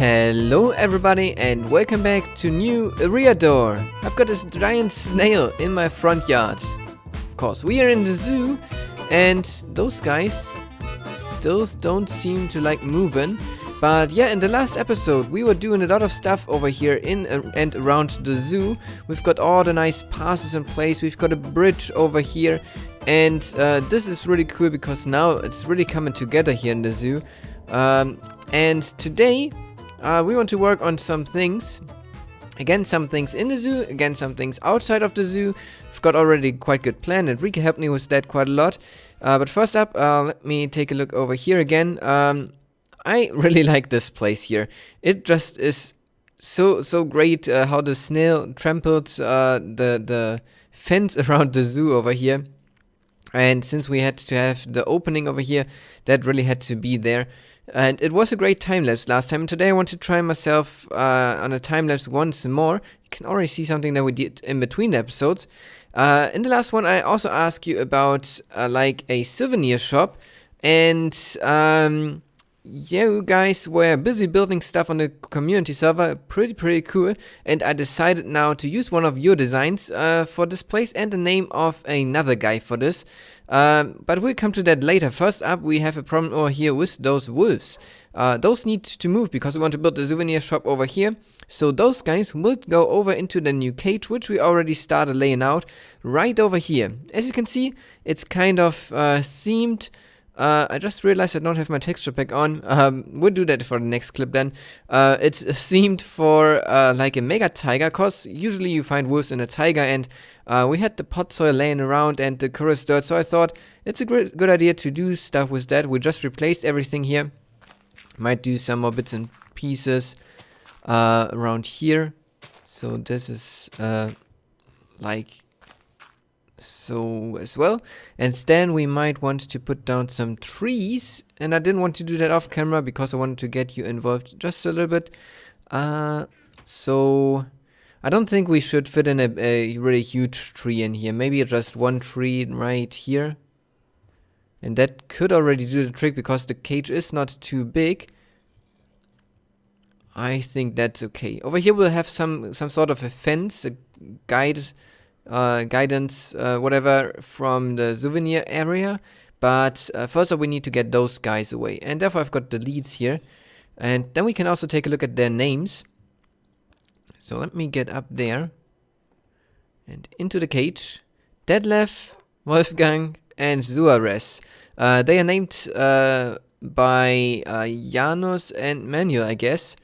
Hello everybody and welcome back to new Eriador. I've got this giant snail in my front yard. Of course, we are in the zoo and those guys still don't seem to like moving. But yeah, in the last episode we were doing a lot of stuff over here in and around the zoo. We've got all the nice passes in place, we've got a bridge over here. And this is really cool because now it's really coming together here in the zoo. And today we want to work on some things. Again, some things in the zoo, again, some things outside of the zoo. I've got already quite good plan and Rika helped me with that quite a lot. But first up, let me take a look over here again. I really like this place here. It just is so great how the snail trampled the fence around the zoo over here. And since we had to have the opening over here, that really had to be there. And it was a great time-lapse last time. And today I want to try myself on a time-lapse once more. You can already see something that we did in between the episodes. In the last one, I also asked you about like a souvenir shop. And you guys were busy building stuff on the community server. Pretty cool. And I decided now to use one of your designs for this place and the name of another guy for this. But we'll come to that later. First up, we have a problem over here with those wolves. Those need to move because we want to build a souvenir shop over here. So those guys will go over into the new cage, which we already started laying out right over here. As you can see, it's kind of themed. I just realized I don't have my texture pack on. We'll do that for the next clip then. It's themed for like a mega tiger, cause usually you find wolves in a tiger, and we had the pot soil laying around and the chorus dirt, so I thought it's a good idea to do stuff with that. We just replaced everything here. Might do some more bits and pieces around here. So this is like so as well. And then we might want to put down some trees, and I didn't want to do that off camera because I wanted to get you involved just a little bit. So I don't think we should fit in a really huge tree in here. Maybe just one tree right here, and that could already do the trick because the cage is not too big. I think that's okay. Over here we'll have some sort of a fence, a guidance, whatever, from the souvenir area. But first up we need to get those guys away, and therefore I've got the leads here, and then we can also take a look at their names. So let me get up there and into the cage. Detlef, Wolfgang, and Suarez. They are named by Janus and Manuel, I guess.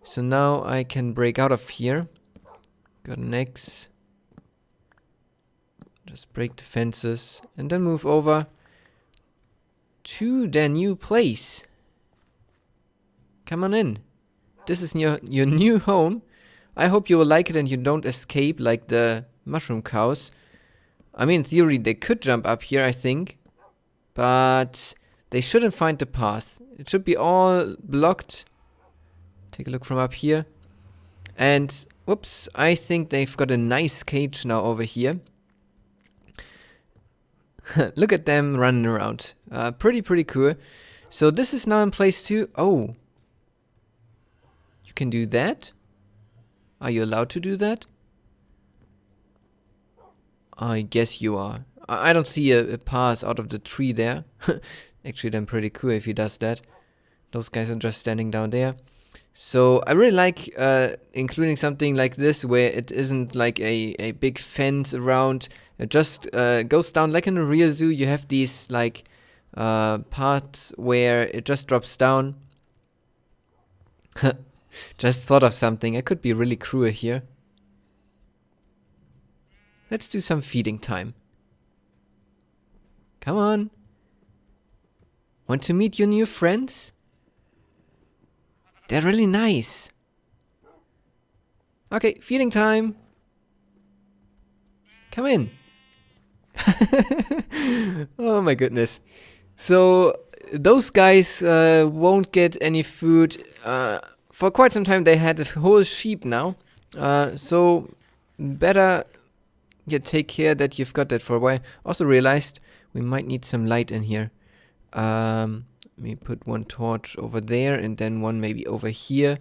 So now I can break out of here. Got an X. Just break the fences and then move over to their new place. Come on in. This is your new home. I hope you will like it and you don't escape like the mushroom cows. I mean, in theory, they could jump up here, I think. But they shouldn't find the path. It should be all blocked. Take a look from up here. And, whoops, I think they've got a nice cage now over here. Look at them running around. Pretty cool. So this is now in place too. Oh. You can do that? Are you allowed to do that? I guess you are. I don't see a pass out of the tree there. Actually, then pretty cool if he does that. Those guys are just standing down there. So I really like including something like this where it isn't like a big fence around. It just goes down like in a real zoo. You have these like parts where it just drops down. Just thought of something. I could be really cruel here. Let's do some feeding time. Come on. Want to meet your new friends? They're really nice. Okay, feeding time. Come in. Oh my goodness. So those guys won't get any food. For quite some time they had a whole sheep now. So better take care that you've got that for a while. Also realized we might need some light in here. Let me put one torch over there and then one maybe over here.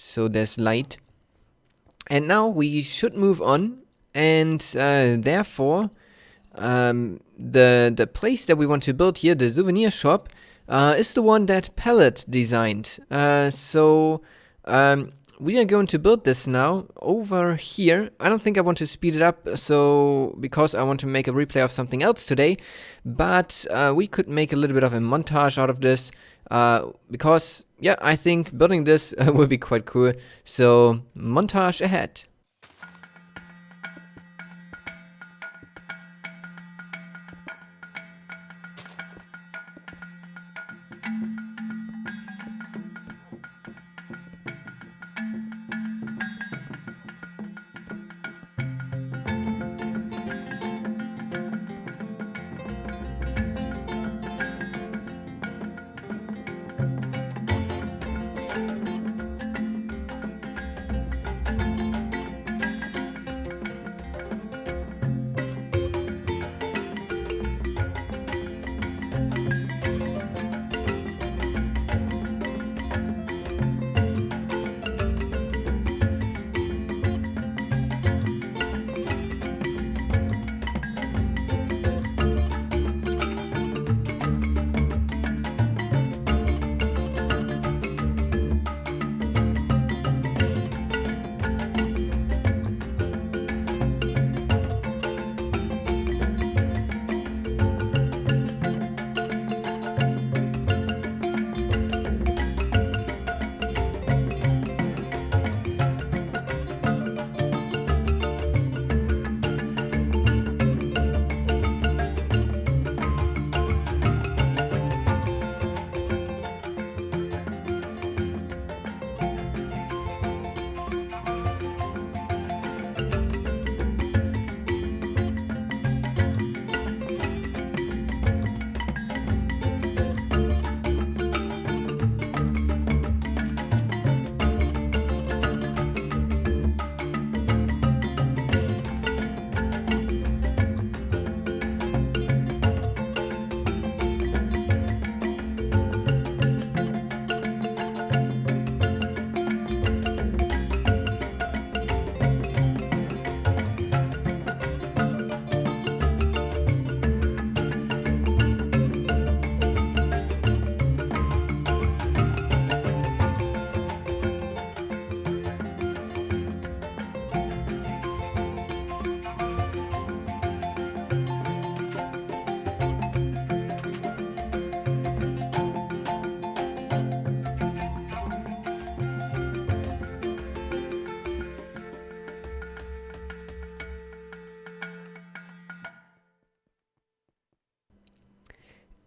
so there's light. And now we should move on, and therefore the place that we want to build here, the souvenir shop, is the one that Pellet designed. So we are going to build this now over here. I don't think I want to speed it up, so because I want to make a replay of something else today, but we could make a little bit of a montage out of this, because yeah, I think building this will be quite cool. So montage ahead.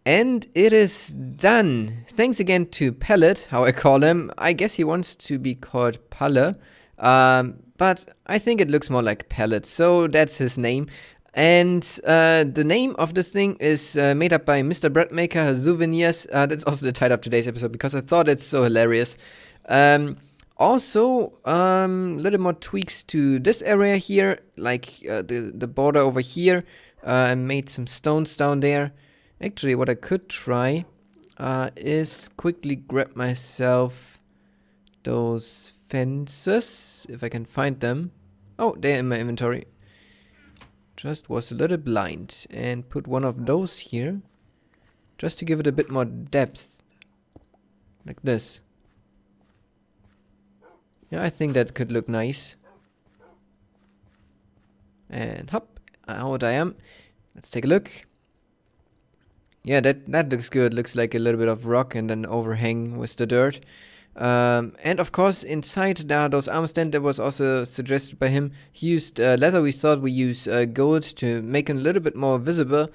And it is done. Thanks again to Pellet, how I call him. I guess he wants to be called Palle, but I think it looks more like Pellet, so that's his name. And the name of the thing is made up by Mr. Breadmaker Zooveniers. That's also the title of today's episode because I thought it's so hilarious. Also, little more tweaks to this area here, like the border over here. I made some stones down there. Actually, what I could try is quickly grab myself those fences, if I can find them. Oh, they're in my inventory. Just was a little blind. And put one of those here, just to give it a bit more depth. Like this. Yeah, I think that could look nice. And hop, out I am. Let's take a look. Yeah, that looks good. Looks like a little bit of rock and then overhang with the dirt. And of course, inside those armor stand that was also suggested by him. He used leather. We thought we use gold to make it a little bit more visible.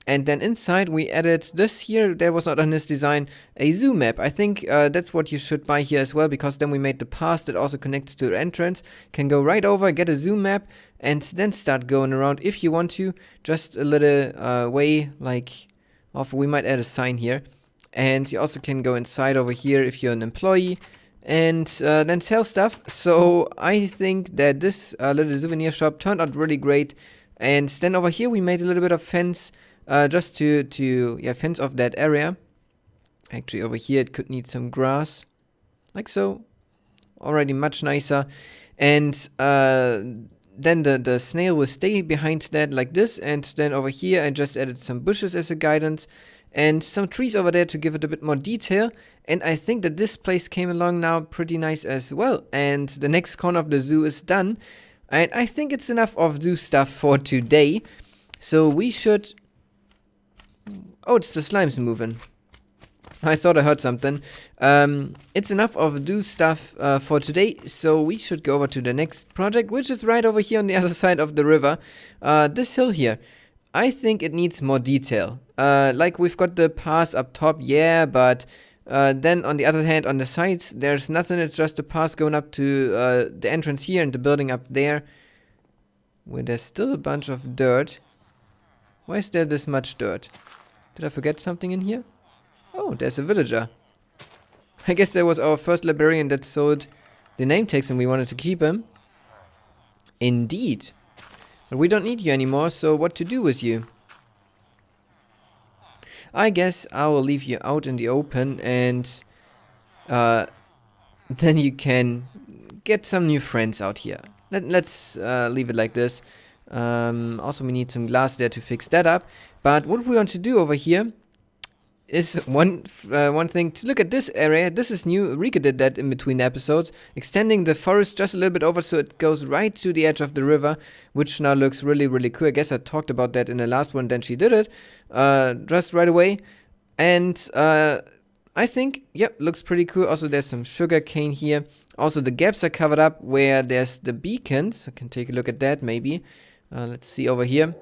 And then inside we added this here. That was not on his design. A zoo map. I think that's what you should buy here as well, because then we made the path that also connects to the entrance. Can go right over, get a zoo map, and then start going around if you want to. Just a little way like. We might add a sign here, and you also can go inside over here if you're an employee, and then sell stuff. So I think that this little souvenir shop turned out really great. And then over here we made a little bit of fence, just to fence off that area. Actually over here it could need some grass, like so. already much nicer. And then the snail will stay behind that like this, and then over here I just added some bushes as a guidance and some trees over there to give it a bit more detail. And I think that this place came along now pretty nice as well. And the next corner of the zoo is done, and I think it's enough of zoo stuff for today. So we should... Oh, it's the slimes moving. I thought I heard something. It's enough of do stuff for today, so we should go over to the next project, which is right over here on the other side of the river. This hill here, I think it needs more detail. Like we've got the pass up top, yeah, but then on the other hand, on the sides, there's nothing. It's just a pass going up to the entrance here and the building up there, where there's still a bunch of dirt. Why is there this much dirt? Did I forget something in here? Oh, there's a villager. I guess there was our first librarian that sold the name tags and we wanted to keep him. Indeed. But we don't need you anymore, so what to do with you? I guess I will leave you out in the open, and then you can get some new friends out here. Let's leave it like this. Also, we need some glass there to fix that up. But what we want to do over here is one thing to look at this area. This is new. Rika did that in between episodes, extending the forest just a little bit over so it goes right to the edge of the river, which now looks really, really cool. I guess I talked about that in the last one, then she did it just right away. And I think, yep, looks pretty cool. Also, there's some sugar cane here. Also, the gaps are covered up where there's the beacons. I can take a look at that maybe. Let's see over here.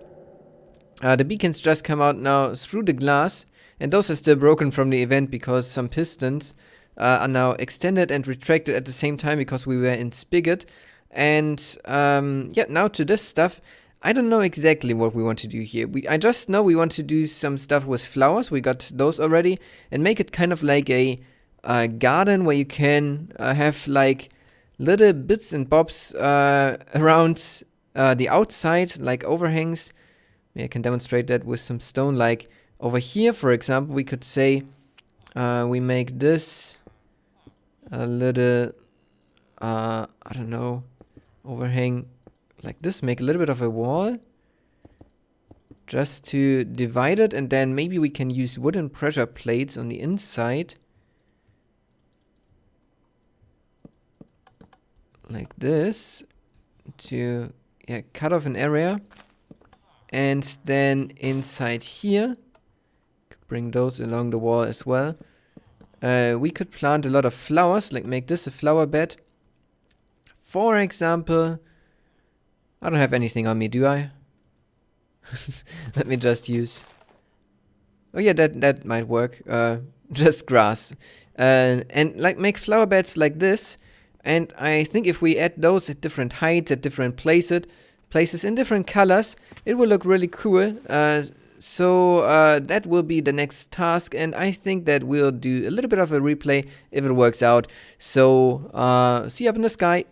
The beacons just come out now through the glass. And those are still broken from the event because some pistons are now extended and retracted at the same time because we were in spigot. And yeah, now to this stuff. I don't know exactly what we want to do here. I just know we want to do some stuff with flowers. We got those already. And make it kind of like a garden where you can have like little bits and bobs around the outside, like overhangs. Maybe I can demonstrate that with some stone, like over here, for example, we could say we make this a little, I don't know, overhang like this, make a little bit of a wall just to divide it, and then maybe we can use wooden pressure plates on the inside like this to cut off an area, and then inside here bring those along the wall as well. We could plant a lot of flowers, like make this a flower bed. For example, I don't have anything on me, do I? Let me just use... Oh yeah, that might work. Just grass. And like make flower beds like this. And I think if we add those at different heights, at different places in different colors, it will look really cool. So that will be the next task, and I think that we'll do a little bit of a replay if it works out. So see you up in the sky.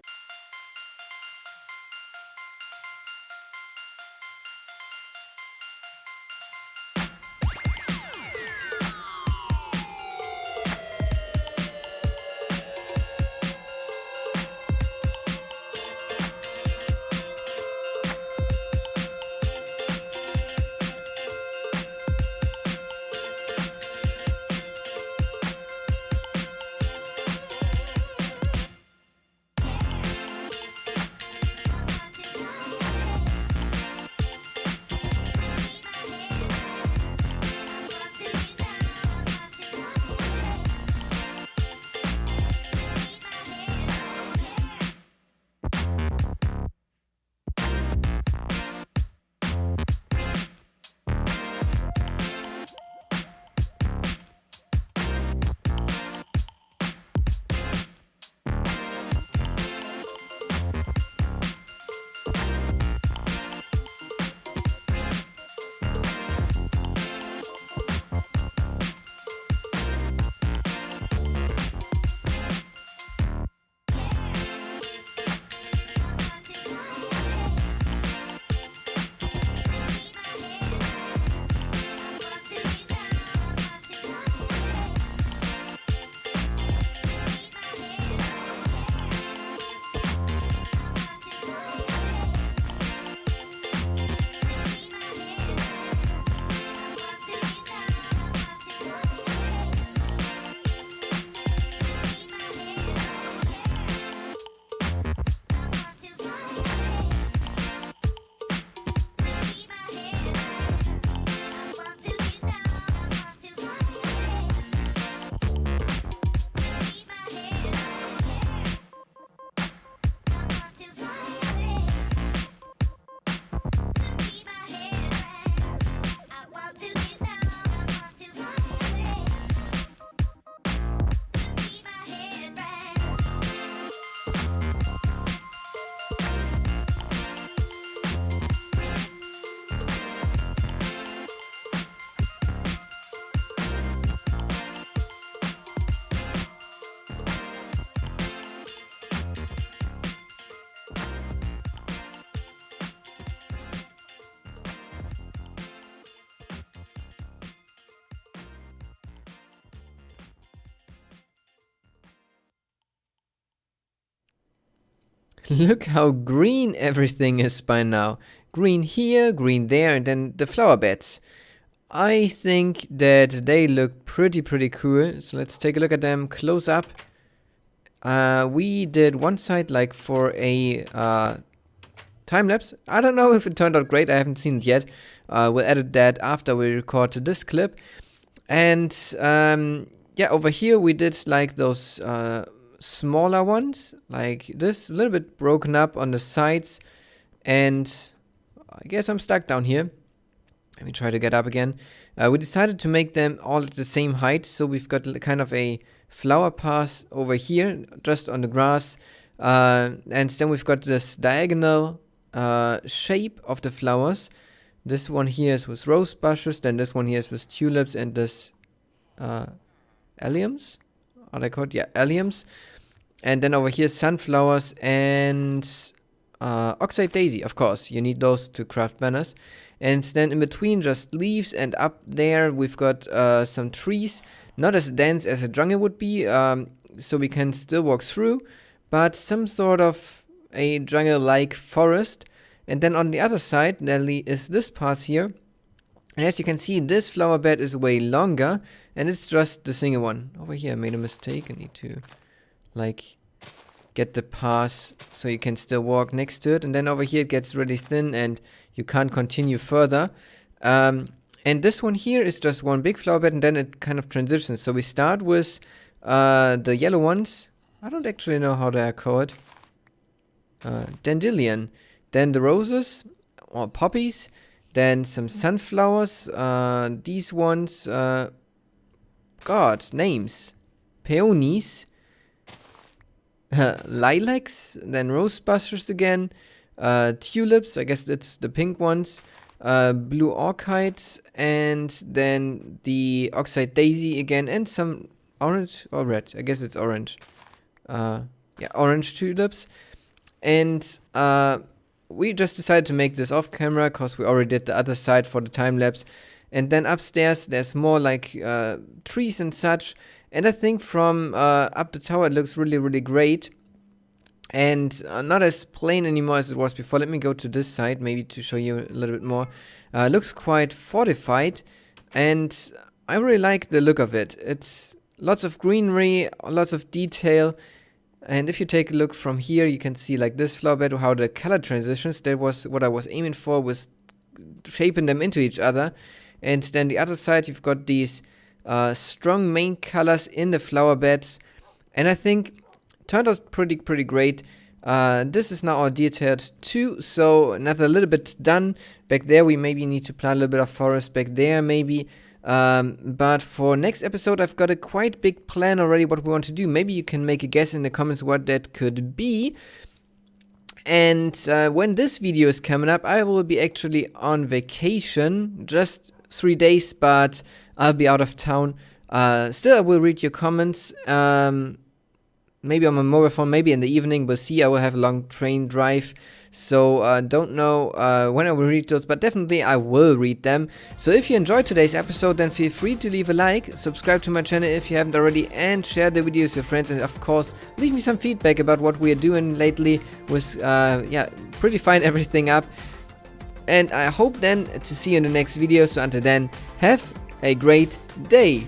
Look how green everything is by now. Green here, green there, and then the flower beds. I think that they look pretty cool. So let's take a look at them close up. We did one side like for a time lapse. I don't know if it turned out great. I haven't seen it yet. We'll edit that after we record this clip. And yeah, over here we did like those smaller ones, like this, a little bit broken up on the sides. And I guess I'm stuck down here. Let me try to get up again. We decided to make them all at the same height, so we've got kind of a flower path over here, just on the grass. And then we've got this diagonal shape of the flowers. This one here is with rose bushes, then this one here is with tulips, and this alliums? Are they called? Yeah, alliums. And then over here, sunflowers and oxide daisy, of course. You need those to craft banners. And then in between, just leaves, and up there we've got some trees. Not as dense as a jungle would be, so we can still walk through, but some sort of a jungle-like forest. And then on the other side, there is this path here. And as you can see, this flower bed is way longer, and it's just the single one. Over here I made a mistake. I need to, like, get the path so you can still walk next to it. And then over here it gets really thin, and you can't continue further. And this one here is just one big flower bed, and then it kind of transitions. So we start with the yellow ones. I don't actually know how they are called. Dandelion. Then the roses, or poppies. Then some sunflowers. These ones, God, names. Peonies. Lilacs. Then rose bushes again. Tulips, I guess that's the pink ones. Blue orchids, and then the oxide daisy again, and some orange or red. I guess it's orange. Yeah, orange tulips. And we just decided to make this off camera because we already did the other side for the time lapse. And then upstairs there's more like trees and such. And I think from up the tower it looks really great. And not as plain anymore as it was before. Let me go to this side, maybe to show you a little bit more. Looks quite fortified, and I really like the look of it. It's lots of greenery, lots of detail. And if you take a look from here, you can see like this flower bed, how the color transitions. That was what I was aiming for, was shaping them into each other. And then the other side, you've got these strong main colors in the flower beds. And I think turned out pretty great. This is now our detailed 2, so another little bit done. Back there we maybe need to plant a little bit of forest back there maybe. But for next episode I've got a quite big plan already what we want to do. Maybe you can make a guess in the comments what that could be. And when this video is coming up, I will be actually on vacation, just 3 days, but I'll be out of town. Still I will read your comments. Maybe on my mobile phone, maybe in the evening, we'll see. I will have a long train drive, so don't know when I will read those, but definitely I will read them. So if you enjoyed today's episode, then feel free to leave a like, subscribe to my channel if you haven't already, and share the video with your friends, and of course, leave me some feedback about what we are doing lately with, yeah, pretty fine everything up. And I hope then to see you in the next video, so until then, have a great day.